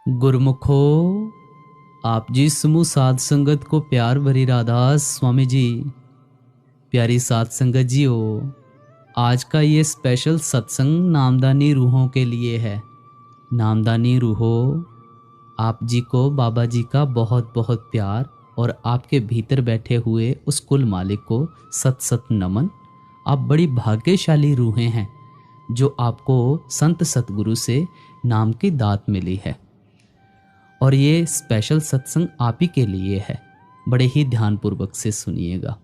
गुरमुखो, आप जी समूह साध संगत को प्यार भरी राधा स्वामी जी। प्यारी साध संगत जी हो, आज का ये स्पेशल सत्संग नामदानी रूहों के लिए है। नामदानी रूहों, आप जी को बाबा जी का बहुत बहुत प्यार और आपके भीतर बैठे हुए उस कुल मालिक को सत सत नमन। आप बड़ी भाग्यशाली रूहें हैं जो आपको संत सतगुरु से नाम की दात मिली है। और ये स्पेशल सत्संग आप ही के लिए है, बड़े ही ध्यानपूर्वक से सुनिएगा।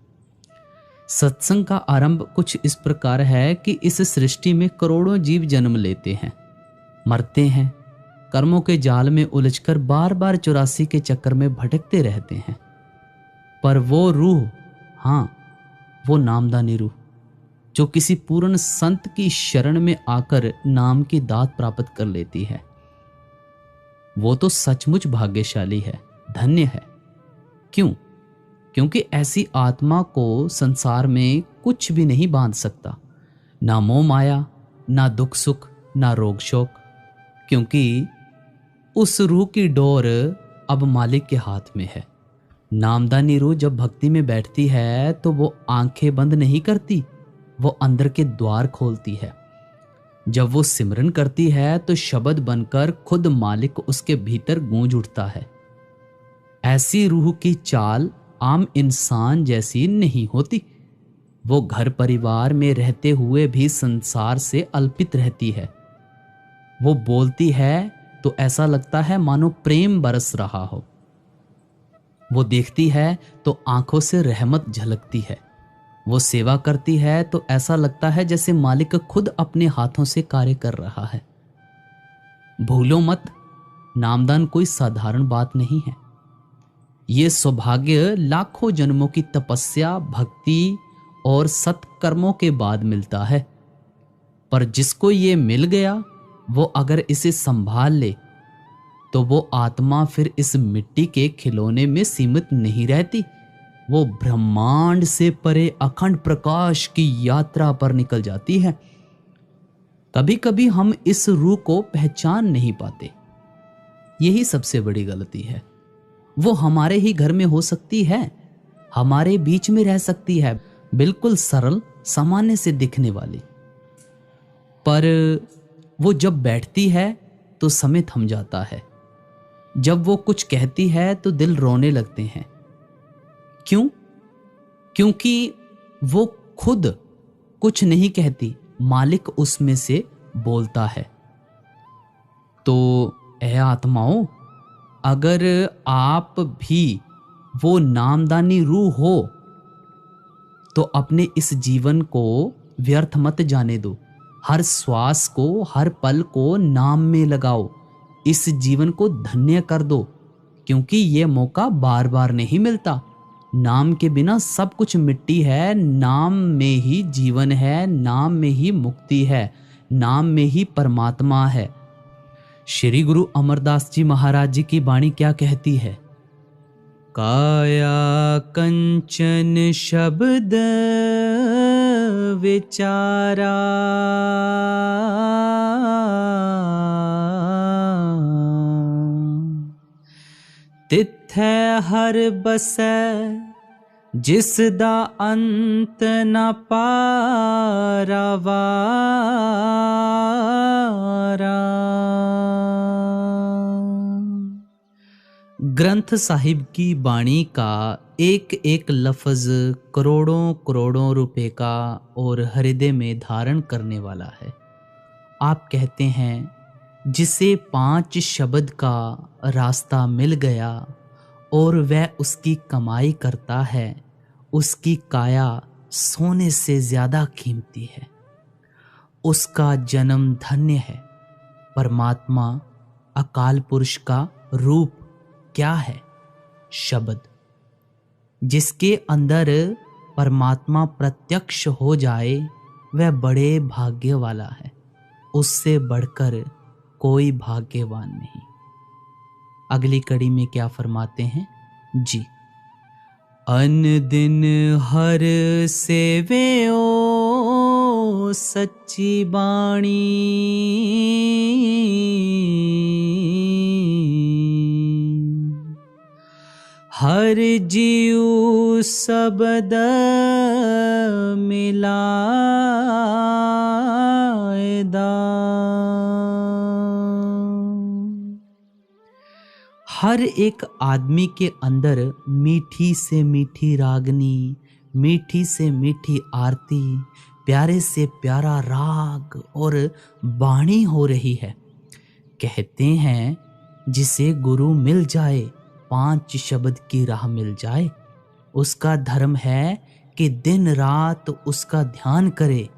सत्संग का आरंभ कुछ इस प्रकार है कि इस सृष्टि में करोड़ों जीव जन्म लेते हैं, मरते हैं, कर्मों के जाल में उलझकर बार बार 84 के चक्कर में भटकते रहते हैं। पर वो रूह, हाँ वो नामदानी रूह, जो किसी पूर्ण संत की शरण में आकर नाम की दात प्राप्त कर लेती है, वो तो सचमुच भाग्यशाली है, धन्य है। क्यों? क्योंकि ऐसी आत्मा को संसार में कुछ भी नहीं बांध सकता, ना मोह माया, ना दुख सुख, ना रोग शोक, क्योंकि उस रूह की डोर अब मालिक के हाथ में है। नामदानी रूह जब भक्ति में बैठती है तो वो आंखें बंद नहीं करती, वो अंदर के द्वार खोलती है। जब वो सिमरन करती है तो शब्द बनकर खुद मालिक उसके भीतर गूंज उठता है। ऐसी रूह की चाल आम इंसान जैसी नहीं होती। वो घर परिवार में रहते हुए भी संसार से अल्पित रहती है। वो बोलती है तो ऐसा लगता है मानो प्रेम बरस रहा हो। वो देखती है तो आंखों से रहमत झलकती है। वो सेवा करती है तो ऐसा लगता है जैसे मालिक खुद अपने हाथों से कार्य कर रहा है। भूलो मत, नामदान कोई साधारण बात नहीं है। ये सौभाग्य लाखों जन्मों की तपस्या, भक्ति और सत्कर्मों के बाद मिलता है। पर जिसको ये मिल गया, वो अगर इसे संभाल ले तो वो आत्मा फिर इस मिट्टी के खिलौने में सीमित नहीं रहती। वो ब्रह्मांड से परे अखंड प्रकाश की यात्रा पर निकल जाती है। कभी कभी हम इस रूह को पहचान नहीं पाते, यही सबसे बड़ी गलती है। वो हमारे ही घर में हो सकती है, हमारे बीच में रह सकती है, बिल्कुल सरल सामान्य से दिखने वाली, पर वो जब बैठती है तो समय थम जाता है। जब वो कुछ कहती है तो दिल रोने लगते हैं। क्यों? क्योंकि वो खुद कुछ नहीं कहती, मालिक उसमें से बोलता है। तो ऐ आत्माओं, अगर आप भी वो नामदानी रूह हो तो अपने इस जीवन को व्यर्थ मत जाने दो। हर श्वास को, हर पल को नाम में लगाओ। इस जीवन को धन्य कर दो, क्योंकि ये मौका बार बार नहीं मिलता। नाम के बिना सब कुछ मिट्टी है। नाम में ही जीवन है, नाम में ही मुक्ति है, नाम में ही परमात्मा है। श्री गुरु अमरदास जी महाराज जी की वाणी क्या कहती है? काया कंचन शब्द विचारा, तिथै हर बसै जिस दा अंत न पारावारा। ग्रंथ साहिब की वाणी का एक एक लफ्ज करोड़ों करोड़ों रुपए का और हृदय में धारण करने वाला है। आप कहते हैं जिसे 5 शब्द का रास्ता मिल गया और वह उसकी कमाई करता है, उसकी काया सोने से ज्यादा कीमती है, उसका जन्म धन्य है। परमात्मा अकाल पुरुष का रूप क्या है? शब्द। जिसके अंदर परमात्मा प्रत्यक्ष हो जाए वह बड़े भाग्य वाला है। उससे बढ़कर कोई भाग्यवान नहीं। अगली कड़ी में क्या फरमाते हैं जी? अन दिन हर सेवे ओ सच्ची बाणी, हर जीव शब्द मिलाएदा, हर एक आदमी के अंदर मीठी से मीठी रागनी, मीठी से मीठी आरती, प्यारे से प्यारा राग और वाणी हो रही है। कहते हैं जिसे गुरु मिल जाए, 5 शब्द की राह मिल जाए, उसका धर्म है कि दिन रात उसका ध्यान करे,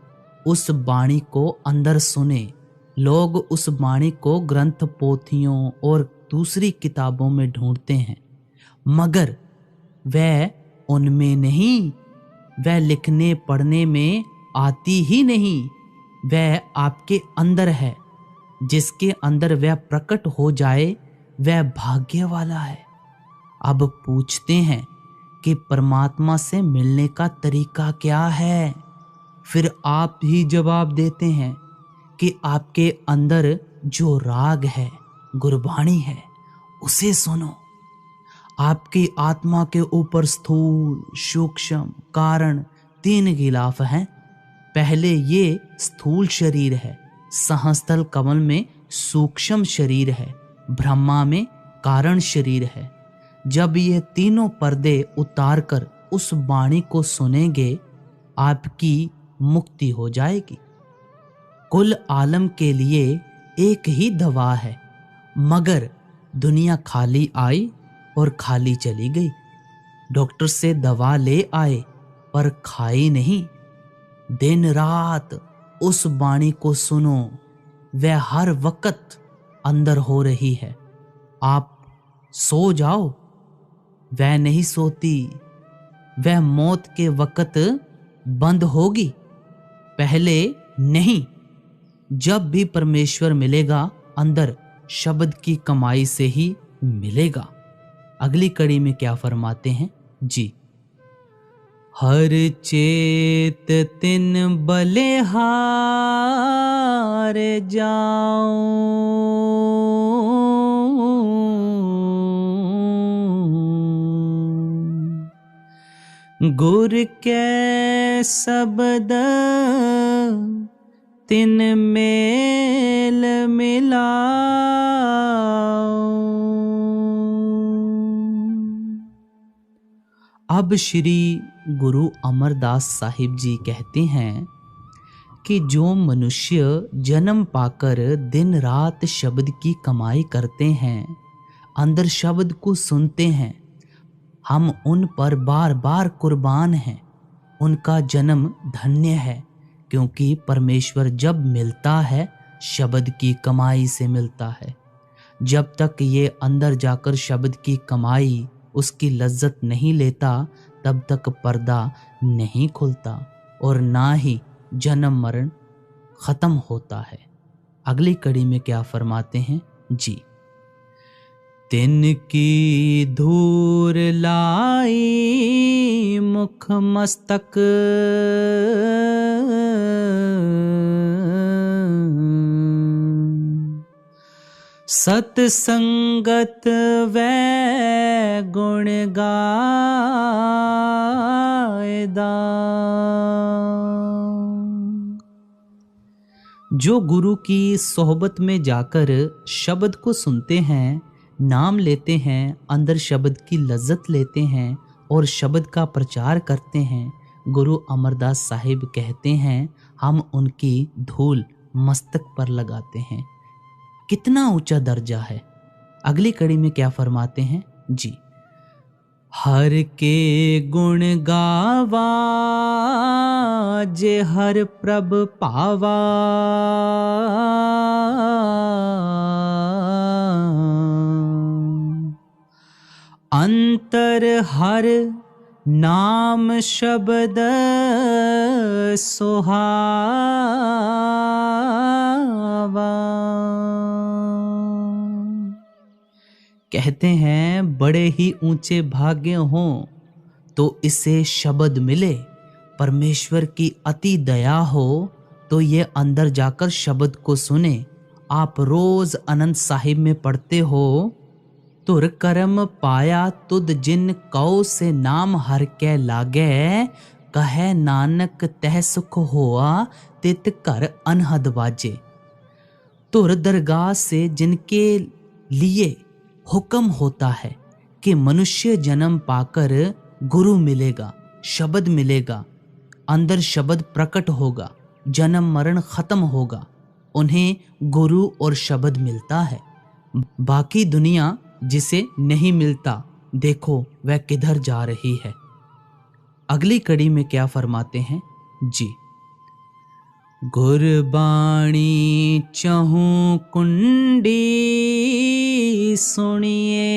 उस वाणी को अंदर सुने। लोग उस वाणी को ग्रंथ पोथियों और दूसरी किताबों में ढूंढते हैं, मगर वह उनमें नहीं, वह लिखने पढ़ने में आती ही नहीं। वह आपके अंदर है। जिसके अंदर वह प्रकट हो जाए वह भाग्य वाला है। अब पूछते हैं कि परमात्मा से मिलने का तरीका क्या है? फिर आप ही जवाब देते हैं कि आपके अंदर जो राग है, गुरबाणी है, उसे सुनो। आपकी आत्मा के ऊपर स्थूल, सूक्ष्म, कारण 3 गिलाफ हैं। पहले ये स्थूल शरीर है, सहस्त्रल कमल में सूक्ष्म शरीर है, ब्रह्मा में कारण शरीर है। जब ये तीनों पर्दे उतारकर उस वाणी को सुनेंगे, आपकी मुक्ति हो जाएगी। कुल आलम के लिए एक ही दवा है, मगर दुनिया खाली आई और खाली चली गई। डॉक्टर से दवा ले आए पर खाई नहीं। दिन रात उस वाणी को सुनो, वह हर वक्त अंदर हो रही है। आप सो जाओ, वह नहीं सोती। वह मौत के वक्त बंद होगी, पहले नहीं। जब भी परमेश्वर मिलेगा, अंदर शब्द की कमाई से ही मिलेगा। अगली कड़ी में क्या फरमाते हैं जी। हर चेत तिन बलिहार जाऊं, गुर के शब्द तिन मेल मिलाऊं। अब श्री गुरु अमरदास साहिब जी कहते हैं कि जो मनुष्य जन्म पाकर दिन रात शब्द की कमाई करते हैं, अंदर शब्द को सुनते हैं, हम उन पर बार बार कुर्बान हैं। उनका जन्म धन्य है, क्योंकि परमेश्वर जब मिलता है शब्द की कमाई से मिलता है। जब तक ये अंदर जाकर शब्द की कमाई उसकी लज्जत नहीं लेता, तब तक पर्दा नहीं खुलता और ना ही जन्म मरण खत्म होता है। अगली कड़ी में क्या फरमाते हैं जी। तिनकी धूर लाई मुख मस्तक, सतसंगत वै गुण गायदा। जो गुरु की सोहबत में जाकर शब्द को सुनते हैं, नाम लेते हैं, अंदर शब्द की लज्जत लेते हैं और शब्द का प्रचार करते हैं, गुरु अमरदास साहिब कहते हैं हम उनकी धूल मस्तक पर लगाते हैं। कितना ऊंचा दर्जा है। अगली कड़ी में क्या फरमाते हैं जी। हर के गुण गावा जे हर प्रभ पावा, अंतर हर नाम शब्द सुहावा। कहते हैं बड़े ही ऊंचे भाग्य हों तो इसे शब्द मिले। परमेश्वर की अति दया हो तो ये अंदर जाकर शब्द को सुने। आप रोज आनंद साहिब में पढ़ते हो, तुर करम पाया तुद जिन कौ से नाम हर के लागे, कहे नानक तह सुख होआ तित कर अनहद बाजे। तुर दरगाह से जिनके लिए हुक्म होता है कि मनुष्य जन्म पाकर गुरु मिलेगा, शब्द मिलेगा, अंदर शब्द प्रकट होगा, जन्म मरण खत्म होगा, उन्हें गुरु और शब्द मिलता है। बाकी दुनिया जिसे नहीं मिलता, देखो वह किधर जा रही है। अगली कड़ी में क्या फरमाते हैं जी। गुरबाणी चहूँ कुंडी सुनिए,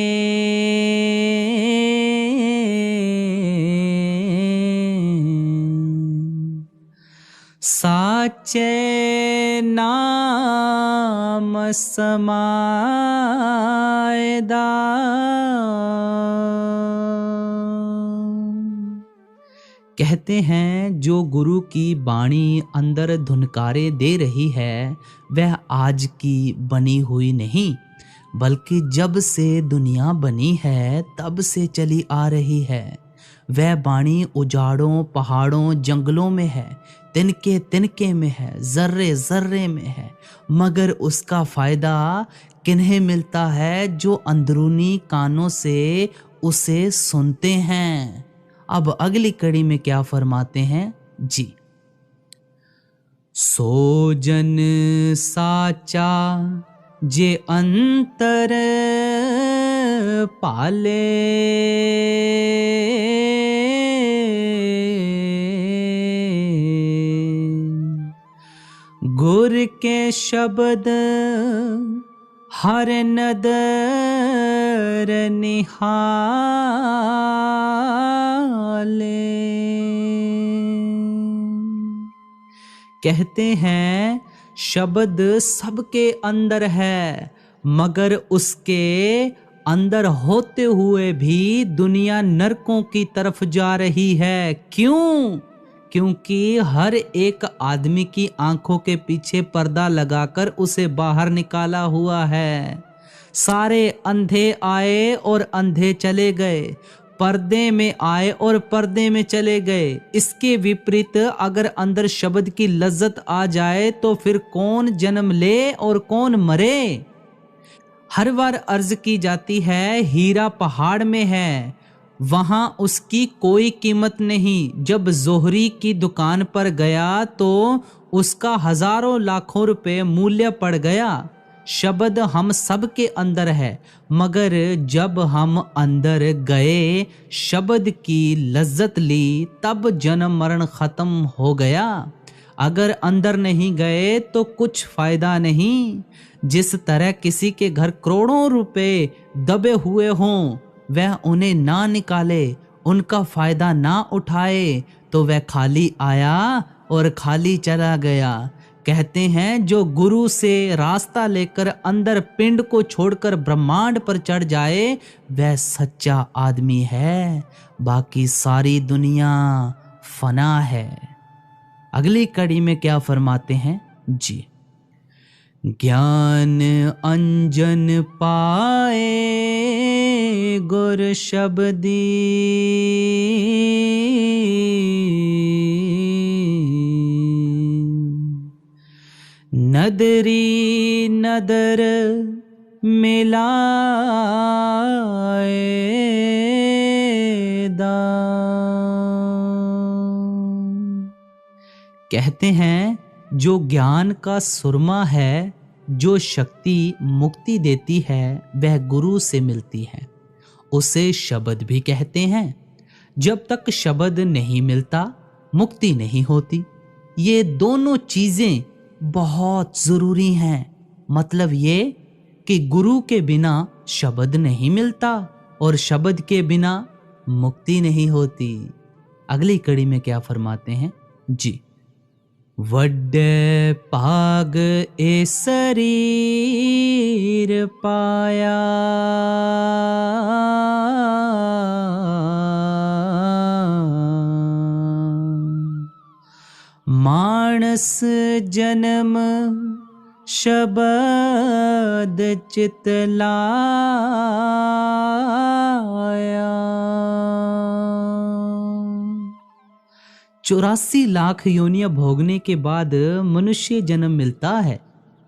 साचे नाम समायदा, कहते हैं जो गुरु की बाणी अंदर धुनकारे दे रही है वह आज की बनी हुई नहीं, बल्कि जब से दुनिया बनी है तब से चली आ रही है। वह बाणी उजाड़ों, पहाड़ों, जंगलों में है, तिनके तिनके में है, जर्रे जर्रे में है, मगर उसका फायदा किन्हें मिलता है? जो अंदरूनी कानों से उसे सुनते हैं। अब अगली कड़ी में क्या फरमाते हैं जी। सो जन साचा जे अंतर पाले, गुर के शब्द हर नदर निहाले। कहते हैं शब्द सबके अंदर है, मगर उसके अंदर होते हुए भी दुनिया नरकों की तरफ जा रही है। क्यों? क्योंकि हर एक आदमी की आंखों के पीछे पर्दा लगाकर उसे बाहर निकाला हुआ है। सारे अंधे आए और अंधे चले गए, पर्दे में आए और पर्दे में चले गए। इसके विपरीत अगर अंदर शब्द की लज्जत आ जाए तो फिर कौन जन्म ले और कौन मरे। हर बार अर्ज की जाती है हीरा पहाड़ में है, वहां उसकी कोई कीमत नहीं। जब जोहरी की दुकान पर गया तो उसका हजारों लाखों रुपए मूल्य पड़ गया। शब्द हम सब के अंदर है, मगर जब हम अंदर गए, शब्द की लज्जत ली, तब जन्म मरण खत्म हो गया। अगर अंदर नहीं गए तो कुछ फायदा नहीं। जिस तरह किसी के घर करोड़ों रुपए दबे हुए हों, वह उन्हें ना निकाले, उनका फायदा ना उठाए, तो वह खाली आया और खाली चला गया। कहते हैं जो गुरु से रास्ता लेकर अंदर पिंड को छोड़कर ब्रह्मांड पर चढ़ जाए वह सच्चा आदमी है, बाकी सारी दुनिया फना है। अगली कड़ी में क्या फरमाते हैं जी। ज्ञान अंजन पाए गुर शब्दी, नदरी नदर मिलाए दा। कहते हैं जो ज्ञान का सुरमा है, जो शक्ति मुक्ति देती है, वह गुरु से मिलती है। उसे शब्द भी कहते हैं। जब तक शब्द नहीं मिलता मुक्ति नहीं होती। ये दोनों चीजें बहुत जरूरी हैं। मतलब ये कि गुरु के बिना शब्द नहीं मिलता और शब्द के बिना मुक्ति नहीं होती। अगली कड़ी में क्या फरमाते हैं जी। वड्डे पाग ए शरीर पाया, मानस जन्म शबद चित लाया। 84 लाख योनियां भोगने के बाद मनुष्य जन्म मिलता है।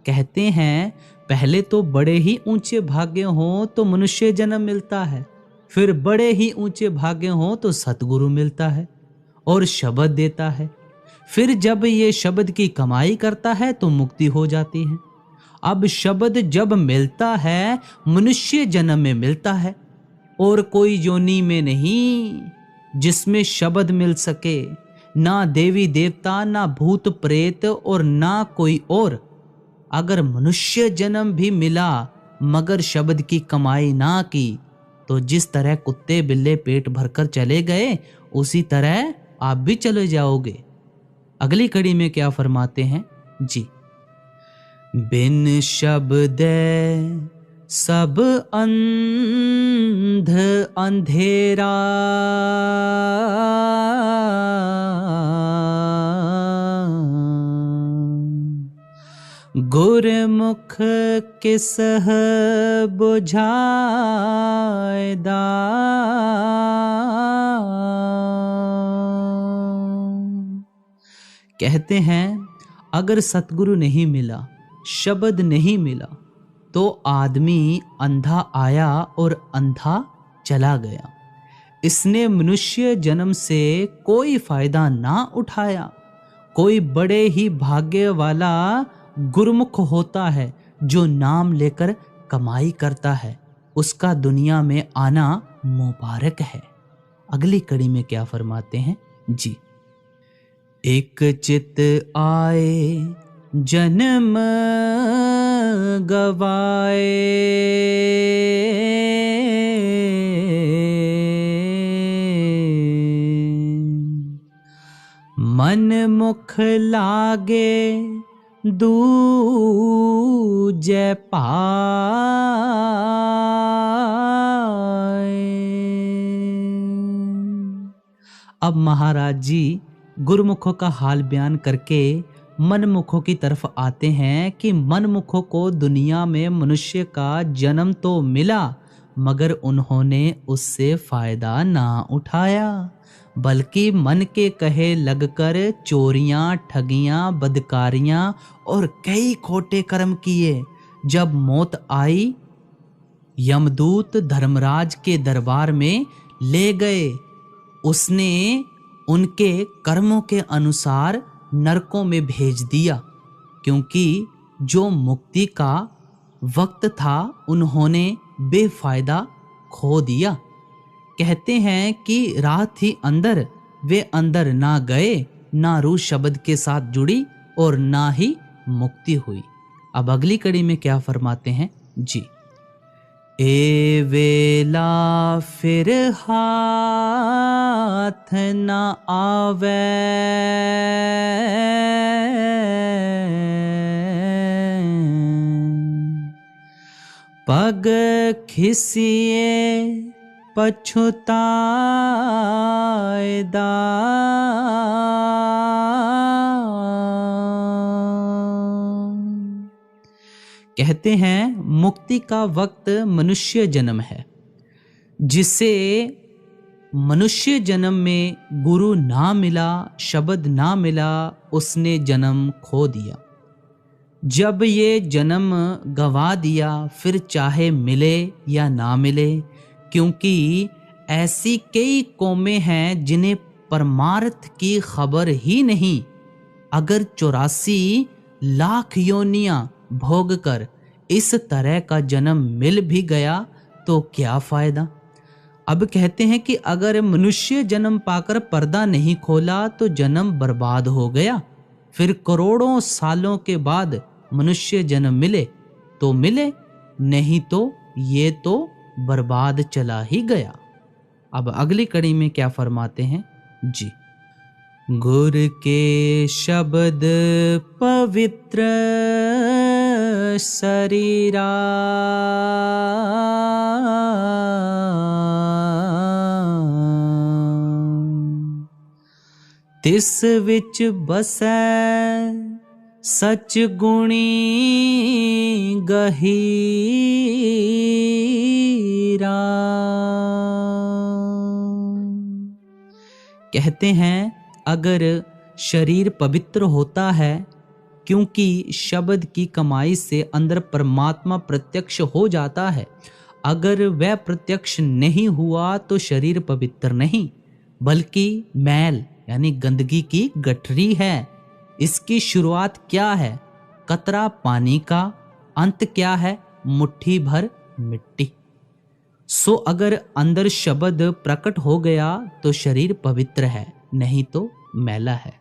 कहते हैं पहले तो बड़े ही ऊंचे भाग्य हों तो मनुष्य जन्म मिलता है, फिर बड़े ही ऊंचे भाग्य हों तो सतगुरु मिलता है और शब्द देता है। फिर जब ये शब्द की कमाई करता है तो मुक्ति हो जाती है। अब शब्द जब मिलता है मनुष्य जन्म में मिलता है और कोई योनि में नहीं जिसमें शब्द मिल सके। ना देवी देवता, ना भूत प्रेत और ना कोई और। अगर मनुष्य जन्म भी मिला मगर शब्द की कमाई ना की तो जिस तरह कुत्ते बिल्ले पेट भरकर चले गए उसी तरह आप भी चले जाओगे। अगली कड़ी में क्या फरमाते हैं जी। बिन शब्द सब अंध अंधेरा, गुरमुख किसह बुझाए दाम। कहते हैं अगर सतगुरु नहीं मिला, शब्द नहीं मिला तो आदमी अंधा आया और अंधा चला गया। इसने मनुष्य जन्म से कोई फायदा ना उठाया। कोई बड़े ही भाग्य वाला गुरमुख होता है जो नाम लेकर कमाई करता है, उसका दुनिया में आना मुबारक है। अगली कड़ी में क्या फरमाते हैं जी। एक चित आए जन्म गवाए, मन मुख लागे दूजे पाए। अब महाराज जी गुरुमुखों का हाल बयान करके मनमुखों की तरफ आते हैं कि मनमुखों को दुनिया में मनुष्य का जन्म तो मिला मगर उन्होंने उससे फायदा ना उठाया, बल्कि मन के कहे लगकर चोरियां, ठगियां, बदकारियां और कई खोटे कर्म किए। जब मौत आई यमदूत धर्मराज के दरबार में ले गए। उसने उनके कर्मों के अनुसार नरकों में भेज दिया, क्योंकि जो मुक्ति का वक्त था उन्होंने बेफायदा खो दिया। कहते हैं कि रात ही अंदर वे अंदर ना गए, ना रूह शब्द के साथ जुड़ी और ना ही मुक्ति हुई। अब अगली कड़ी में क्या फरमाते हैं जी। ए वेला फिर हाथ न आवे, पग खिसिए पछुताए दाम। कहते हैं मुक्ति का वक्त मनुष्य जन्म है। जिसे मनुष्य जन्म में गुरु ना मिला, शब्द ना मिला, उसने जन्म खो दिया। जब ये जन्म गवा दिया फिर चाहे मिले या ना मिले, क्योंकि ऐसी कई कौमें हैं जिन्हें परमार्थ की खबर ही नहीं। अगर 84 लाख योनियां भोग कर इस तरह का जन्म मिल भी गया तो क्या फायदा। अब कहते हैं कि अगर मनुष्य जन्म पाकर पर्दा नहीं खोला तो जन्म बर्बाद हो गया। फिर करोड़ों सालों के बाद मनुष्य जन्म मिले तो मिले, नहीं तो ये तो बर्बाद चला ही गया। अब अगली कड़ी में क्या फरमाते हैं जी। गुर के शब्द पवित्र शरीरा, तिस विच बसै सच गुणी गहीरा। कहते हैं अगर शरीर पवित्र होता है, क्योंकि शब्द की कमाई से अंदर परमात्मा प्रत्यक्ष हो जाता है। अगर वह प्रत्यक्ष नहीं हुआ तो शरीर पवित्र नहीं, बल्कि मैल यानी गंदगी की गठरी है। इसकी शुरुआत क्या है? कतरा पानी का। अंत क्या है? मुट्ठी भर मिट्टी। सो अगर अंदर शब्द प्रकट हो गया तो शरीर पवित्र है, नहीं तो मैला है।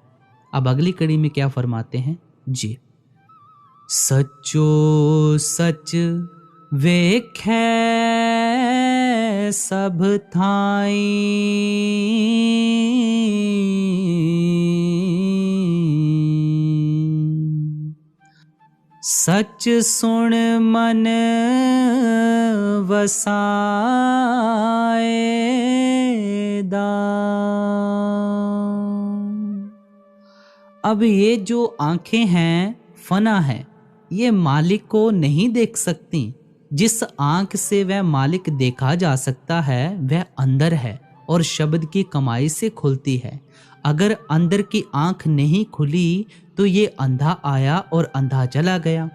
अब अगली कड़ी में क्या फरमाते हैं जी। सचो सच वेखै सब थाई, सच सुन मन वसाएदा। अब ये जो आंखें हैं फना है, ये मालिक को नहीं देख सकती। जिस आंख से वह मालिक देखा जा सकता है वह अंदर है और शब्द की कमाई से खुलती है। अगर अंदर की आंख नहीं खुली तो ये अंधा आया और अंधा चला गया।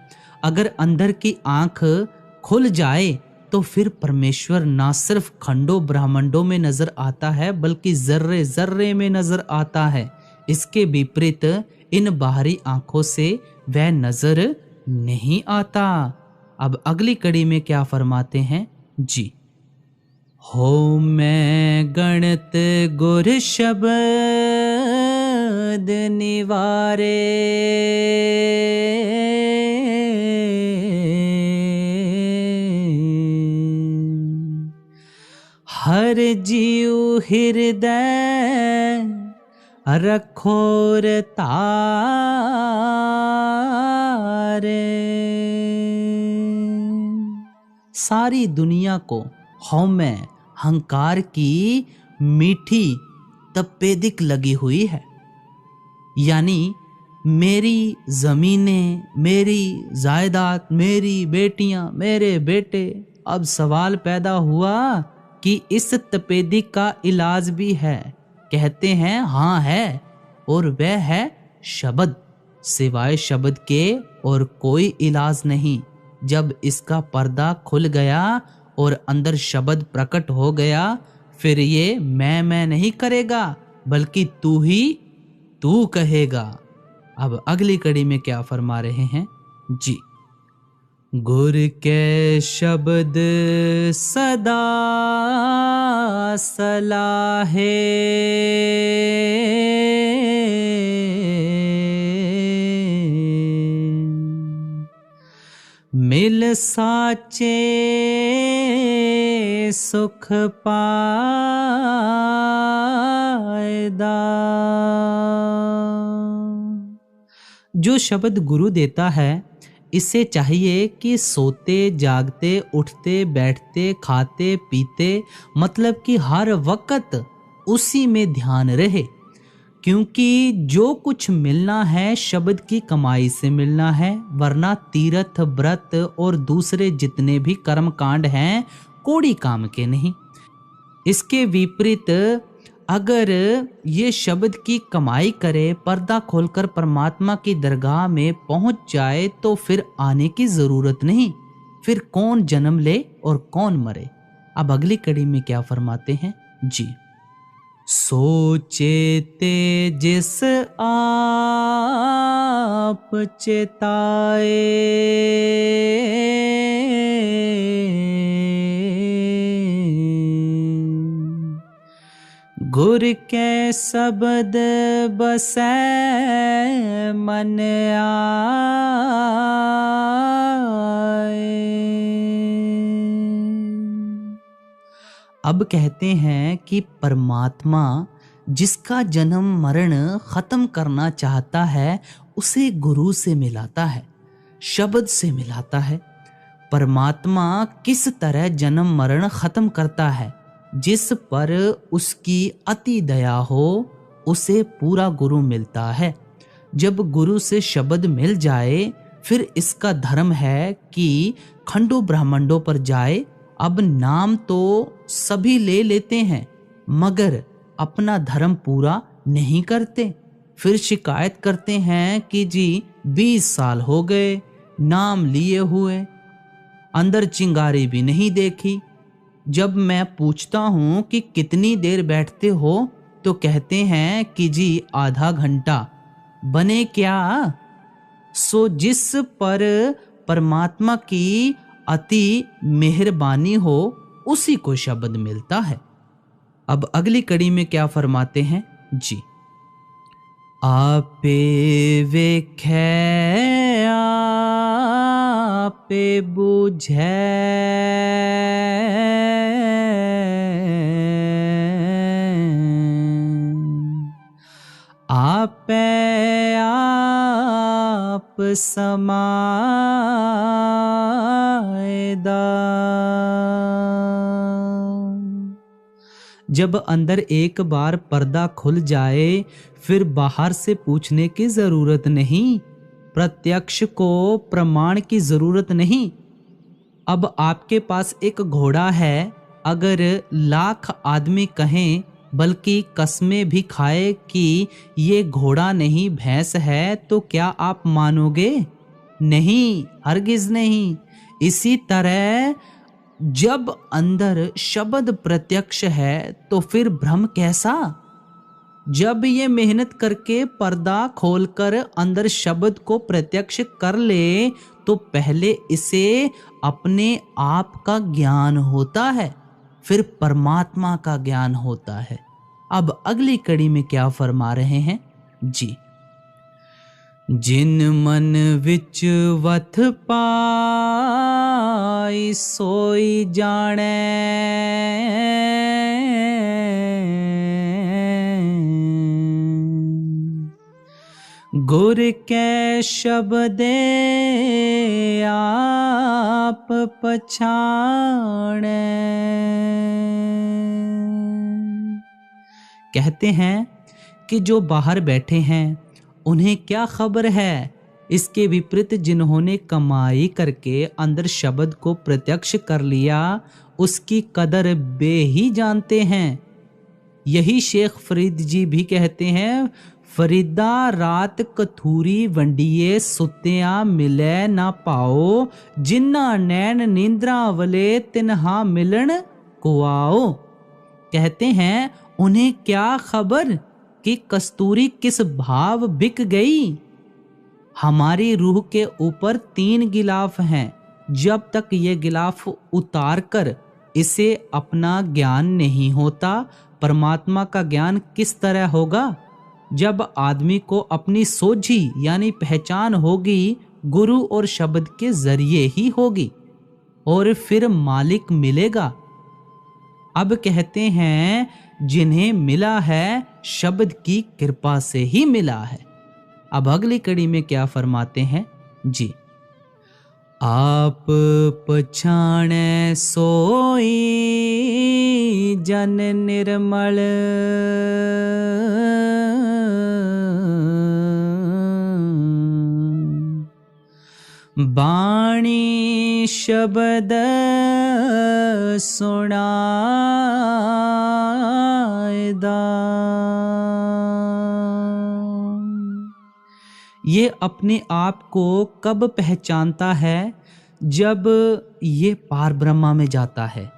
अगर अंदर की आंख खुल जाए तो फिर परमेश्वर ना सिर्फ खंडों ब्रह्मांडों में नजर आता है बल्कि जर्रे जर्रे में नजर आता है। इसके विपरीत इन बाहरी आंखों से वह नजर नहीं आता। अब अगली कड़ी में क्या फरमाते हैं जी। हो मैं गणत गुर शब्द निवारे, हर जीव हृदय रखोर तारे। सारी दुनिया को हौमे हंकार की मीठी तपेदिक लगी हुई है, यानी मेरी जमीनें, मेरी जायदाद, मेरी बेटियां, मेरे बेटे। अब सवाल पैदा हुआ कि इस तपेदिक का इलाज भी है। कहते हैं हाँ है, और वह है शब्द। सिवाय शब्द के और कोई इलाज नहीं। जब इसका पर्दा खुल गया और अंदर शब्द प्रकट हो गया, फिर ये मैं नहीं करेगा बल्कि तू ही तू कहेगा। अब अगली कड़ी में क्या फरमा रहे हैं जी। गुर के शब्द सदा सलाहे, मिल साचे सुख पायदा। जो शब्द गुरु देता है, इसे चाहिए कि सोते जागते उठते बैठते खाते पीते मतलब कि हर वक्त उसी में ध्यान रहे, क्योंकि जो कुछ मिलना है शब्द की कमाई से मिलना है, वरना तीर्थ व्रत और दूसरे जितने भी कर्म कांड हैं कोड़ी काम के नहीं। इसके विपरीत अगर ये शब्द की कमाई करे, पर्दा खोलकर परमात्मा की दरगाह में पहुंच जाए तो फिर आने की जरूरत नहीं। फिर कौन जन्म ले और कौन मरे। अब अगली कड़ी में क्या फरमाते हैं जी। सोचे ते जिस आप चेताए, गुर के शब्द बसै मन आए। अब कहते हैं कि परमात्मा जिसका जन्म मरण खत्म करना चाहता है उसे गुरु से मिलाता है, शब्द से मिलाता है। परमात्मा किस तरह जन्म मरण खत्म करता है? जिस पर उसकी अति दया हो उसे पूरा गुरु मिलता है। जब गुरु से शब्द मिल जाए फिर इसका धर्म है कि खंडों ब्रह्मांडों पर जाए। अब नाम तो सभी ले लेते हैं मगर अपना धर्म पूरा नहीं करते। फिर शिकायत करते हैं कि जी 20 साल हो गए नाम लिए हुए, अंदर चिंगारी भी नहीं देखी। जब मैं पूछता हूँ कि कितनी देर बैठते हो तो कहते हैं कि जी आधा घंटा। बने क्या? सो जिस पर परमात्मा की अति मेहरबानी हो उसी को शब्द मिलता है। अब अगली कड़ी में क्या फरमाते हैं जी, आपे वेखै आपे बुझै आपे आप समायदा। जब अंदर एक बार पर्दा खुल जाए फिर बाहर से पूछने की जरूरत नहीं, प्रत्यक्ष को प्रमाण की जरूरत नहीं। अब आपके पास एक घोड़ा है, अगर लाख आदमी कहें बल्कि कस्में भी खाए कि ये घोड़ा नहीं भैंस है तो क्या आप मानोगे? नहीं, हरगिज नहीं। इसी तरह जब अंदर शब्द प्रत्यक्ष है तो फिर भ्रम कैसा? जब ये मेहनत करके पर्दा खोलकर अंदर शब्द को प्रत्यक्ष कर ले तो पहले इसे अपने आप का ज्ञान होता है, फिर परमात्मा का ज्ञान होता है। अब अगली कड़ी में क्या फरमा रहे हैं जी, जिन मन विच वथ पाई सोई जाने गुर के शब्दे आप पछाणे। कहते हैं कि जो बाहर बैठे हैं उन्हें क्या खबर है, इसके विपरीत जिन्होंने कमाई करके अंदर शब्द को प्रत्यक्ष कर लिया उसकी कदर बे ही जानते हैं। यही शेख फरीद जी भी कहते हैं, फरीदा रात कथूरी वंडिये सुत्तियां मिले ना पाओ, जिन्ना नैन नींद्रा वले तिन्हा मिलन कुआओ। कहते हैं उन्हें क्या खबर कि कस्तूरी किस भाव बिक गई। हमारी रूह के ऊपर 3 गिलाफ हैं, जब तक ये गिलाफ उतार कर इसे अपना ज्ञान नहीं होता, परमात्मा का ज्ञान किस तरह होगा? जब आदमी को अपनी सोझी यानी पहचान होगी गुरु और शब्द के जरिए ही होगी और फिर मालिक मिलेगा। अब कहते हैं जिन्हें मिला है शब्द की कृपा से ही मिला है। अब अगली कड़ी में क्या फरमाते हैं जी, आप पछाणे सोई जन निर्मल, बाणी शब्द सुनायदा। ये अपने आप को कब पहचानता है? जब ये पार ब्रह्मा में जाता है,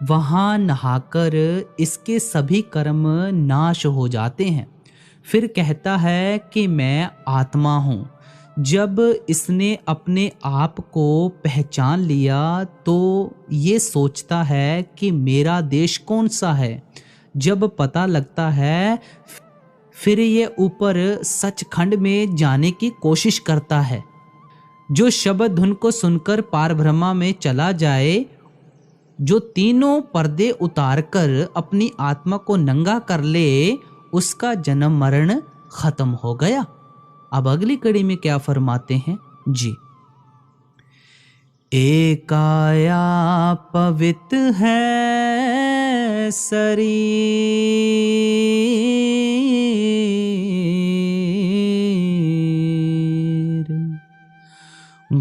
वहाँ नहाकर इसके सभी कर्म नाश हो जाते हैं। फिर कहता है कि मैं आत्मा हूँ। जब इसने अपने आप को पहचान लिया तो ये सोचता है कि मेरा देश कौन सा है। जब पता लगता है फिर ये ऊपर सचखंड में जाने की कोशिश करता है। जो शब्द धुन को सुनकर पार ब्रह्मा में चला जाए, जो तीनों पर्दे उतारकर अपनी आत्मा को नंगा कर ले, उसका जन्म मरण खत्म हो गया। अब अगली कड़ी में क्या फरमाते हैं जी, एकाया पवित्र है शरीर।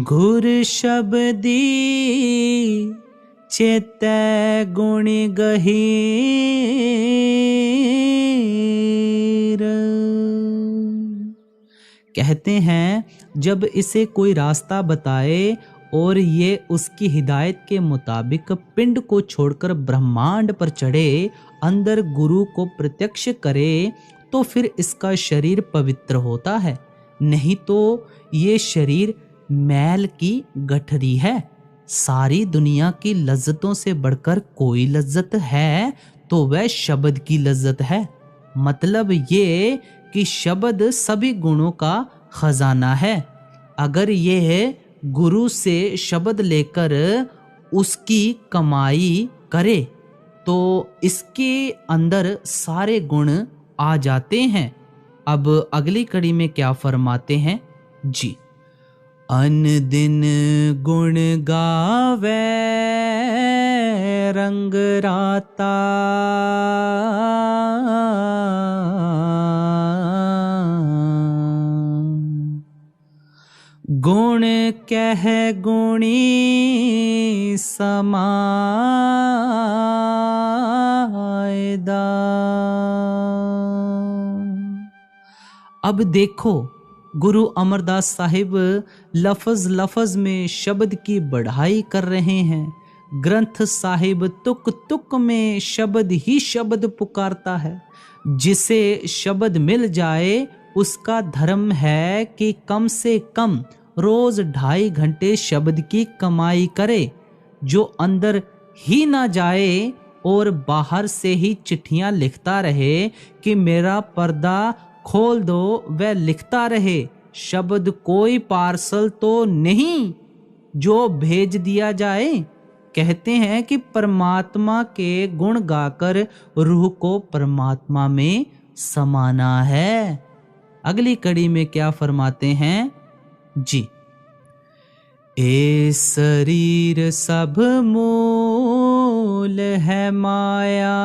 गुर शब्दी चेतै गुण गहीर। कहते हैं जब इसे कोई रास्ता बताए और ये उसकी हिदायत के मुताबिक पिंड को छोड़कर ब्रह्मांड पर चढ़े, अंदर गुरु को प्रत्यक्ष करे, तो फिर इसका शरीर पवित्र होता है। नहीं तो ये शरीर मैल की गठरी है। सारी दुनिया की लज्जतों से बढ़कर कोई लज्जत है तो वह शब्द की लज्जत है। मतलब ये कि शब्द सभी गुणों का खजाना है। अगर ये गुरु से शब्द लेकर उसकी कमाई करे तो इसके अंदर सारे गुण आ जाते हैं। अब अगली कड़ी में क्या फरमाते हैं जी। अन दिन गुण गावे रंग राता, गुण कह गुणी समायदा। अब देखो गुरु अमरदास साहिब लफ्ज लफ्ज में शब्द की बढ़ाई कर रहे हैं। ग्रंथ साहिब तुक तुक में शब्द ही शब्द पुकारता है। जिसे शब्द मिल जाए उसका धर्म है कि कम से कम रोज 2.5 घंटे शब्द की कमाई करे। जो अंदर ही ना जाए और बाहर से ही चिट्ठियां लिखता रहे कि मेरा पर्दा खोल दो, वह लिखता रहे। शब्द कोई पार्सल तो नहीं जो भेज दिया जाए। कहते हैं कि परमात्मा के गुण गाकर रूह को परमात्मा में समाना है। अगली कड़ी में क्या फरमाते हैं जी। ए शरीर सब मूल है माया,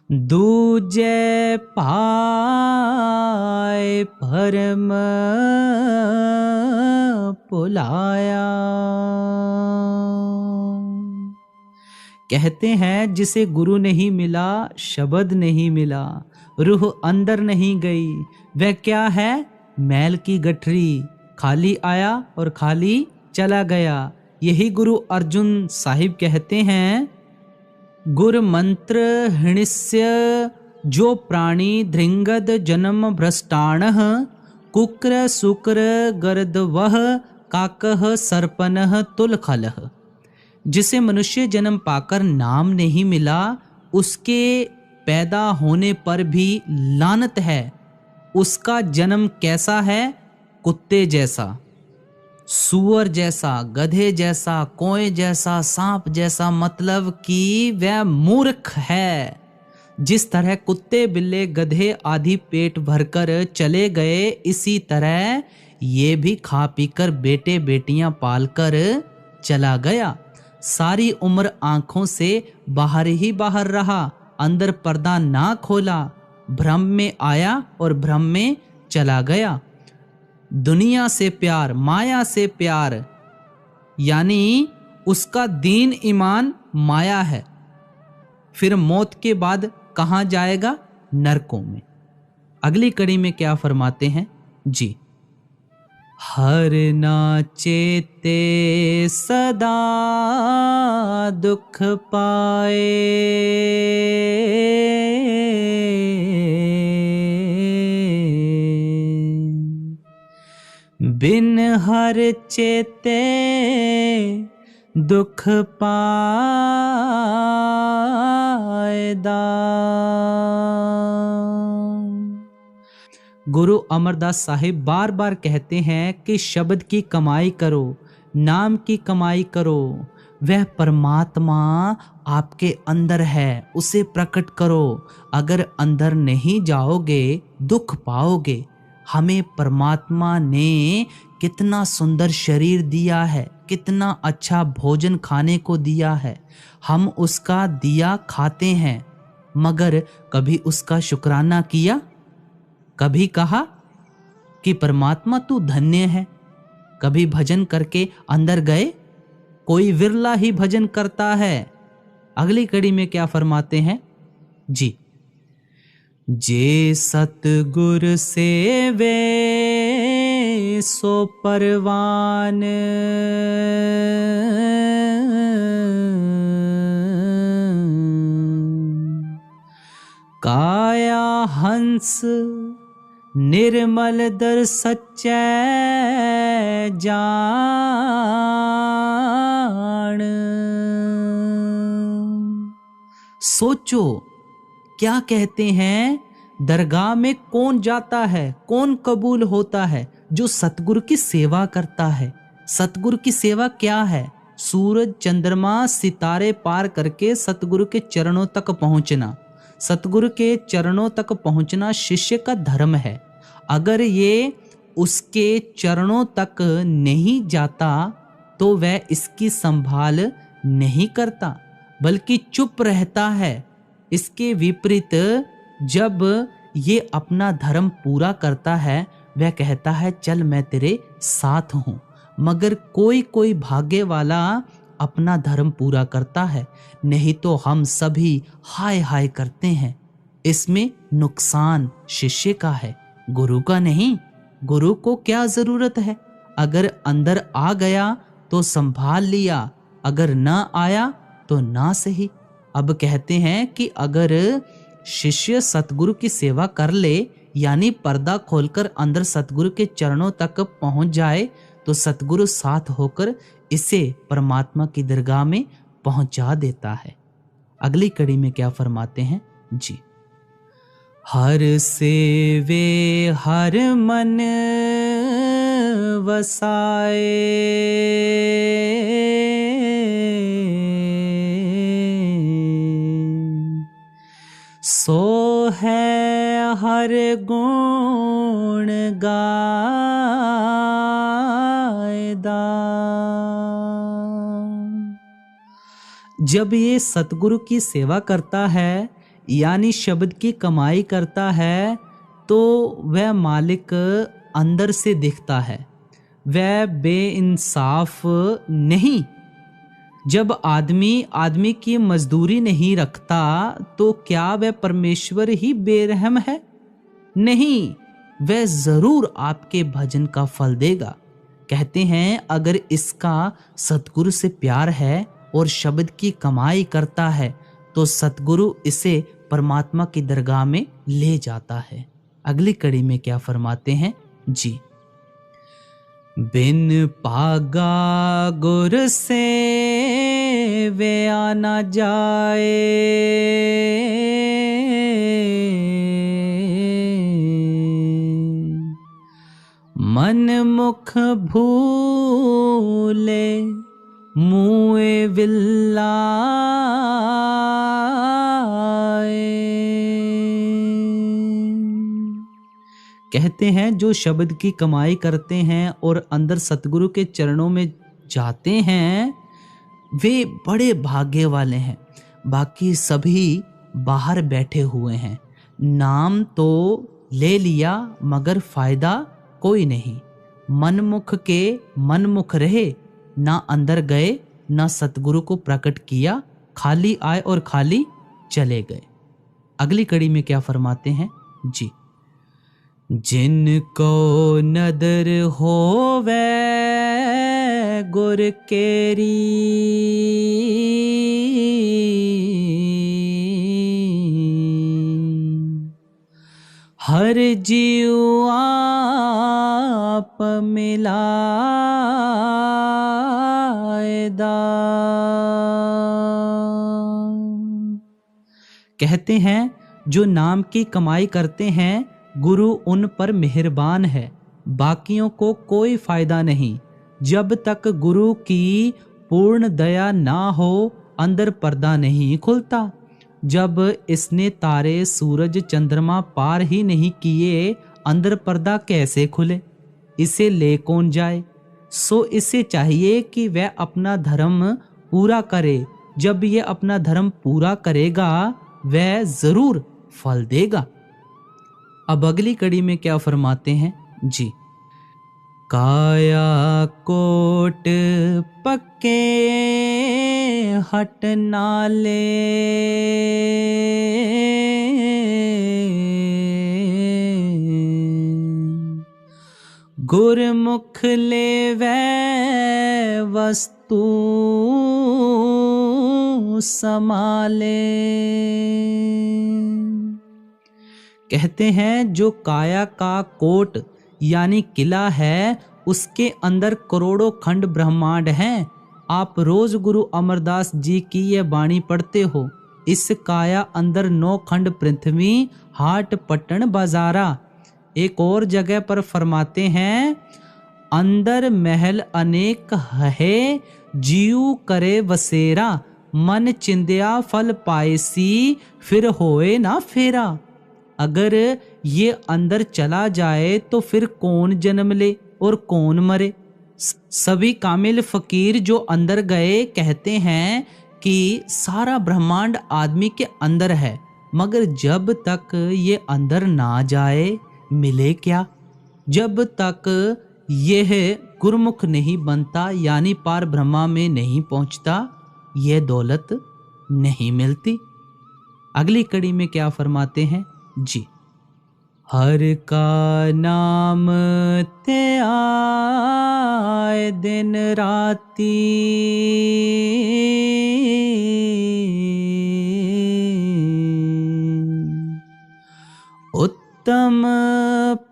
दूजे पाए परम पुलाया। कहते हैं जिसे गुरु नहीं मिला, शब्द नहीं मिला, रूह अंदर नहीं गई, वह क्या है? मैल की गठरी। खाली आया और खाली चला गया। यही गुरु अर्जुन साहिब कहते हैं, गुर मंत्र हृणस्य जो प्राणी धृंगद जन्म भ्रष्टाणः, कुक्र सुक्र गर्दवह काकह सर्पनः तुलखलः। जिसे मनुष्य जन्म पाकर नाम नहीं मिला, उसके पैदा होने पर भी लानत है। उसका जन्म कैसा है? कुत्ते जैसा, सूअर जैसा, गधे जैसा, कोए जैसा, सांप जैसा। मतलब कि वह मूर्ख है। जिस तरह कुत्ते बिल्ले गधे आदि पेट भरकर चले गए, इसी तरह ये भी खा पीकर बेटे बेटियां पालकर चला गया। सारी उम्र आंखों से बाहर ही बाहर रहा, अंदर पर्दा ना खोला। भ्रम में आया और भ्रम में चला गया। दुनिया से प्यार, माया से प्यार, यानी उसका दीन ईमान माया है। फिर मौत के बाद कहाँ जाएगा? नरकों में। अगली कड़ी में क्या फरमाते हैं जी। हर ना चेते सदा दुख पाए, बिन हर चेते दुख पाएदा। गुरु अमरदास साहिब बार बार कहते हैं कि शब्द की कमाई करो, नाम की कमाई करो। वह परमात्मा आपके अंदर है, उसे प्रकट करो। अगर अंदर नहीं जाओगे दुख पाओगे। हमें परमात्मा ने कितना सुंदर शरीर दिया है, कितना अच्छा भोजन खाने को दिया है, हम उसका दिया खाते हैं, मगर कभी उसका शुक्राना किया? कभी कहा कि परमात्मा तू धन्य है? कभी भजन करके अंदर गए? कोई विरला ही भजन करता है। अगली कड़ी में क्या फरमाते हैं जी, जे सतगुर सेवे सो परवान, काया हंस निर्मल दर सच्चै जान। सोचो क्या कहते हैं, दरगाह में कौन जाता है, कौन कबूल होता है? जो सतगुरु की सेवा करता है। सतगुरु की सेवा क्या है? सूरज चंद्रमा सितारे पार करके सतगुरु के चरणों तक पहुंचना। सतगुरु के चरणों तक पहुंचना शिष्य का धर्म है। अगर ये उसके चरणों तक नहीं जाता तो वह इसकी संभाल नहीं करता, बल्कि चुप रहता है। इसके विपरीत जब ये अपना धर्म पूरा करता है, वह कहता है चल मैं तेरे साथ हूँ। मगर कोई कोई भाग्य वाला अपना धर्म पूरा करता है, नहीं तो हम सभी हाय हाय करते हैं। इसमें नुकसान शिष्य का है, गुरु का नहीं। गुरु को क्या जरूरत है? अगर अंदर आ गया तो संभाल लिया, अगर ना आया तो ना सही। अब कहते हैं कि अगर शिष्य सतगुरु की सेवा कर ले, यानी पर्दा खोलकर अंदर सतगुरु के चरणों तक पहुंच जाए, तो सतगुरु साथ होकर इसे परमात्मा की दरगाह में पहुंचा देता है। अगली कड़ी में क्या फरमाते हैं जी, हर सेवे हर मन वसाए, सो है हर गुण गायदा। जब ये सतगुरु की सेवा करता है, यानी शब्द की कमाई करता है, तो वह मालिक अंदर से दिखता है, वह बेइंसाफ नहीं। जब आदमी की मजदूरी नहीं रखता तो क्या वह परमेश्वर ही बेरहम है? नहीं, वह जरूर आपके भजन का फल देगा। कहते हैं अगर इसका सतगुरु से प्यार है और शब्द की कमाई करता है, तो सतगुरु इसे परमात्मा की दरगाह में ले जाता है। अगली कड़ी में क्या फरमाते हैं जी, बिन पागा गुर से वे आना जाए, मन मुख भूले मुए विल्लाए। कहते हैं जो शब्द की कमाई करते हैं और अंदर सतगुरु के चरणों में जाते हैं, वे बड़े भाग्य वाले हैं। बाकी सभी बाहर बैठे हुए हैं, नाम तो ले लिया मगर फायदा कोई नहीं। मनमुख के मनमुख रहे, ना अंदर गए ना सतगुरु को प्रकट किया, खाली आए और खाली चले गए। अगली कड़ी में क्या फरमाते हैं जी, जिनको नदर होवे गुर केरी, हर जीव आप मिलाएदा। कहते हैं जो नाम की कमाई करते हैं, गुरु उन पर मेहरबान है, बाकियों को कोई फायदा नहीं। जब तक गुरु की पूर्ण दया ना हो, अंदर पर्दा नहीं खुलता। जब इसने तारे सूरज चंद्रमा पार ही नहीं किए, अंदर पर्दा कैसे खुले, इसे ले कौन जाए। सो इसे चाहिए कि वह अपना धर्म पूरा करे। जब ये अपना धर्म पूरा करेगा वह जरूर फल देगा। अब अगली कड़ी में क्या फरमाते हैं जी, काया कोट पक्के हट नाले, गुरमुख लेवै वस्तु समाले। कहते हैं जो काया का कोट यानी किला है, उसके अंदर करोड़ों खंड ब्रह्मांड हैं। आप रोज गुरु अमरदास जी की ये वाणी पढ़ते हो। इस काया अंदर 9 खंड पृथ्वी, हाट पट्टन बाजारा। एक और जगह पर फरमाते हैं, अंदर महल अनेक है, जीव करे वसेरा, मन चिंदिया फल पायसी, फिर होए ना फेरा। अगर ये अंदर चला जाए तो फिर कौन जन्म ले और कौन मरे। सभी कामिल फकीर जो अंदर गए कहते हैं कि सारा ब्रह्मांड आदमी के अंदर है, मगर जब तक ये अंदर ना जाए मिले क्या। जब तक यह गुरमुख नहीं बनता यानी पार ब्रह्मा में नहीं पहुंचता, यह दौलत नहीं मिलती। अगली कड़ी में क्या फरमाते हैं जी, हर का नाम ते आए दिन राती, उत्तम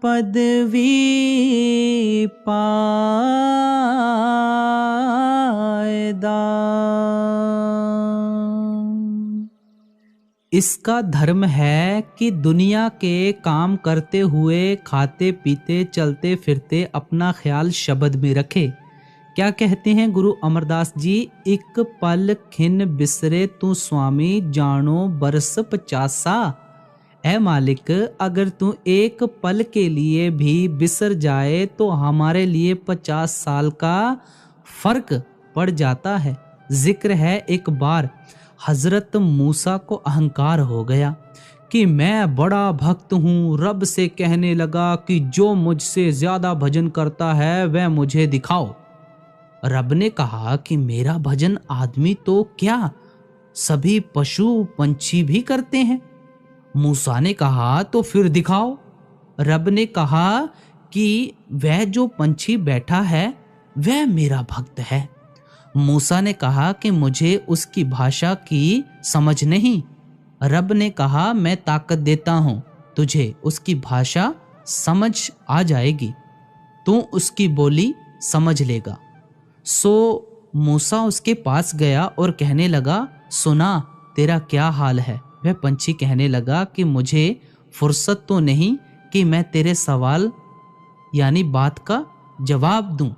पदवी पायदा। इसका धर्म है कि दुनिया के काम करते हुए, खाते पीते चलते फिरते अपना ख्याल शब्द में रखे। क्या कहते हैं गुरु अमरदास जी, एक पल खिन बिसरे तू स्वामी, जानो बरस 50। ऐ मालिक, अगर तू एक पल के लिए भी बिसर जाए तो हमारे लिए 50 साल का फर्क पड़ जाता है। जिक्र है एक बार हजरत मूसा को अहंकार हो गया कि मैं बड़ा भक्त हूँ। रब से कहने लगा कि जो मुझसे ज्यादा भजन करता है वह मुझे दिखाओ। रब ने कहा कि मेरा भजन आदमी तो क्या, सभी पशु पंछी भी करते हैं। मूसा ने कहा तो फिर दिखाओ। रब ने कहा कि वह जो पंछी बैठा है वह मेरा भक्त है। मूसा ने कहा कि मुझे उसकी भाषा की समझ नहीं। रब ने कहा मैं ताकत देता हूँ, तुझे उसकी भाषा समझ आ जाएगी, तू उसकी बोली समझ लेगा। सो मूसा उसके पास गया और कहने लगा, सुना तेरा क्या हाल है। वह पंछी कहने लगा कि मुझे फुर्सत तो नहीं कि मैं तेरे सवाल यानी बात का जवाब दूं,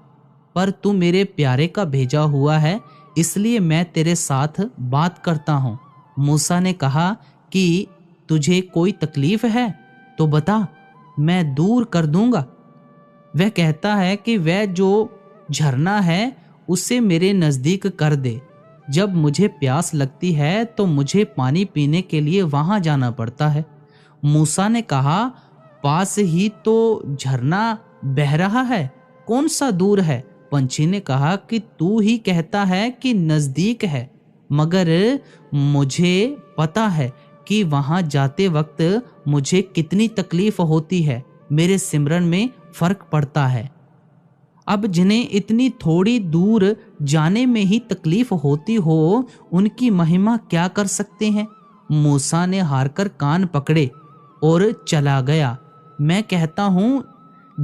पर तू मेरे प्यारे का भेजा हुआ है, इसलिए मैं तेरे साथ बात करता हूँ। मूसा ने कहा कि तुझे कोई तकलीफ है तो बता, मैं दूर कर दूंगा। वह कहता है कि वह जो झरना है उसे मेरे नज़दीक कर दे। जब मुझे प्यास लगती है तो मुझे पानी पीने के लिए वहां जाना पड़ता है। मूसा ने कहा, पास ही तो झरना बह रहा है, कौन सा दूर है। पंछी ने कहा कि तू ही कहता है कि नजदीक है, मगर मुझे पता है कि वहां जाते वक्त मुझे कितनी तकलीफ होती है, मेरे सिमरन में फर्क पड़ता है। अब जिन्हें इतनी थोड़ी दूर जाने में ही तकलीफ होती हो, उनकी महिमा क्या कर सकते हैं। मूसा ने हारकर कान पकड़े और चला गया। मैं कहता हूं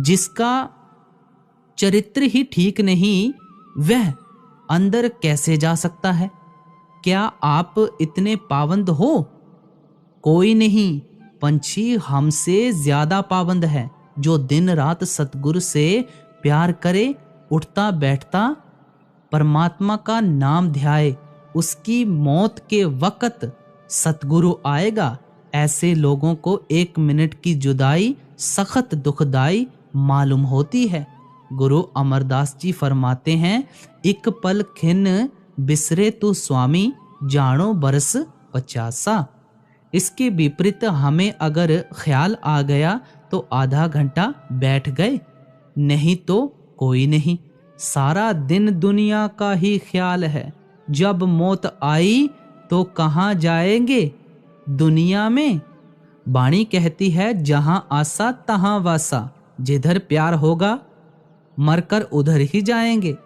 जिसका चरित्र ही ठीक नहीं वह अंदर कैसे जा सकता है। क्या आप इतने पाबंद हो? कोई नहीं, पंछी हमसे ज्यादा पाबंद है, जो दिन रात सतगुरु से प्यार करे, उठता बैठता परमात्मा का नाम ध्याए, उसकी मौत के वक्त सतगुरु आएगा। ऐसे लोगों को 1 मिनट की जुदाई सख्त दुखदाई मालूम होती है। गुरु अमरदास जी फरमाते हैं, एक पल खिन बिसरे तू स्वामी, जानो बरस 50। इसके विपरीत हमें अगर ख्याल आ गया तो आधा घंटा बैठ गए, नहीं तो कोई नहीं। सारा दिन दुनिया का ही ख्याल है, जब मौत आई तो कहाँ जाएंगे दुनिया में। वाणी कहती है, जहां आसा तहां वासा, जिधर प्यार होगा मरकर उधर ही जाएंगे।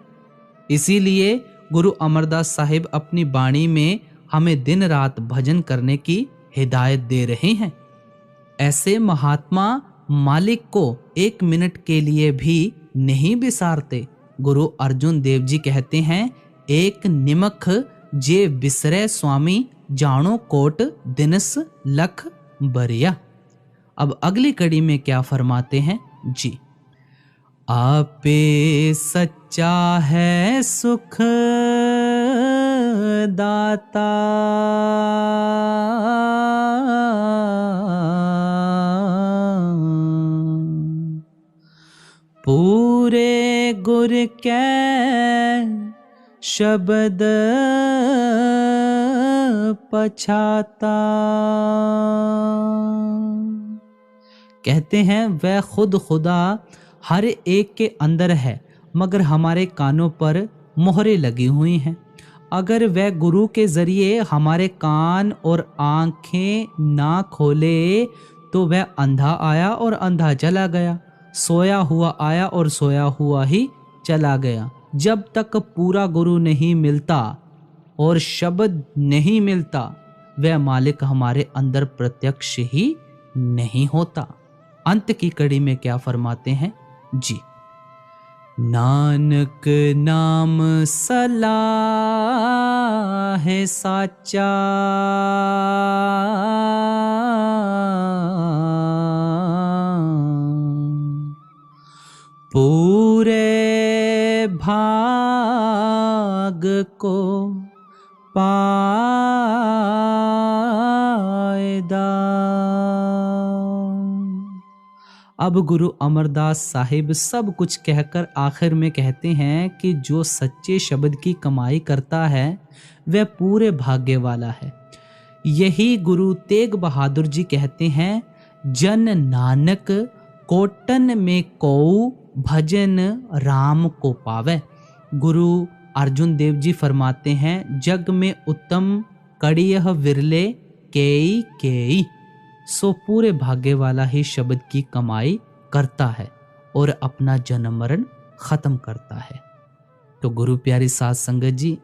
इसीलिए गुरु अमरदास साहिब अपनी वाणी में हमें दिन रात भजन करने की हिदायत दे रहे हैं। ऐसे महात्मा मालिक को एक मिनट के लिए भी नहीं बिसारते। गुरु अर्जुन देव जी कहते हैं, एक निमख जे बिसरे स्वामी, जानो कोट दिनस लख बरिया। अब अगली कड़ी में क्या फरमाते हैं जी। आपे सच्चा है सुख दाता, पूरे गुर के शब्द पछाता। कहते हैं, वह खुद खुदा हर एक के अंदर है, मगर हमारे कानों पर मोहरें लगी हुई हैं। अगर वह गुरु के जरिए हमारे कान और आंखें ना खोले तो वह अंधा आया और अंधा चला गया, सोया हुआ आया और सोया हुआ ही चला गया। जब तक पूरा गुरु नहीं मिलता और शब्द नहीं मिलता, वह मालिक हमारे अंदर प्रत्यक्ष ही नहीं होता। अंत की कड़ी में क्या फरमाते हैं जी। नानक नाम सलाह है साचा, पूरे भाग को पायदा। अब गुरु अमरदास साहिब सब कुछ कहकर आखिर में कहते हैं कि जो सच्चे शब्द की कमाई करता है वह पूरे भाग्य वाला है। यही गुरु तेग बहादुर जी कहते हैं, जन नानक कोटन में को भजन राम को पावे। गुरु अर्जुन देव जी फरमाते हैं, जग में उत्तम कड़ियह विरले केई केई। सो पूरे भाग्य वाला ही शब्द की कमाई करता है और अपना जन्म मरण खत्म करता है। तो गुरु प्यारी साध संगत जी,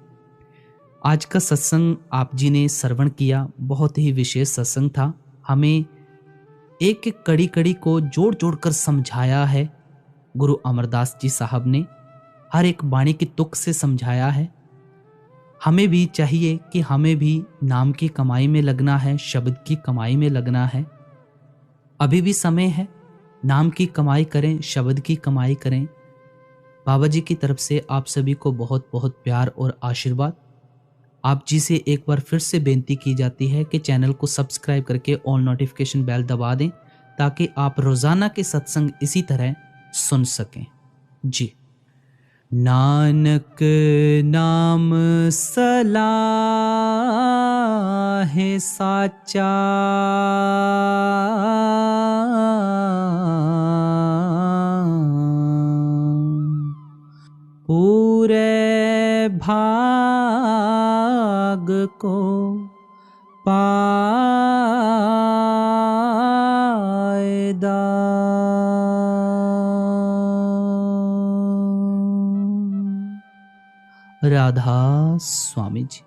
आज का सत्संग आप जी ने श्रवण किया, बहुत ही विशेष सत्संग था। हमें एक एक कड़ी कड़ी को जोड़ जोड़ कर समझाया है। गुरु अमरदास जी साहब ने हर एक वाणी की तुक से समझाया है। हमें भी चाहिए कि हमें भी नाम की कमाई में लगना है, शब्द की कमाई में लगना है। अभी भी समय है, नाम की कमाई करें, शब्द की कमाई करें। बाबा जी की तरफ से आप सभी को बहुत बहुत प्यार और आशीर्वाद। आप जी से एक बार फिर से बेनती की जाती है कि चैनल को सब्सक्राइब करके ऑल नोटिफिकेशन बेल दबा दें, ताकि आप रोजाना के सत्संग इसी तरह सुन सकें जी। नानक नाम सलाह है साचा, पूरे भाग को पायदा। राधा स्वामी जी।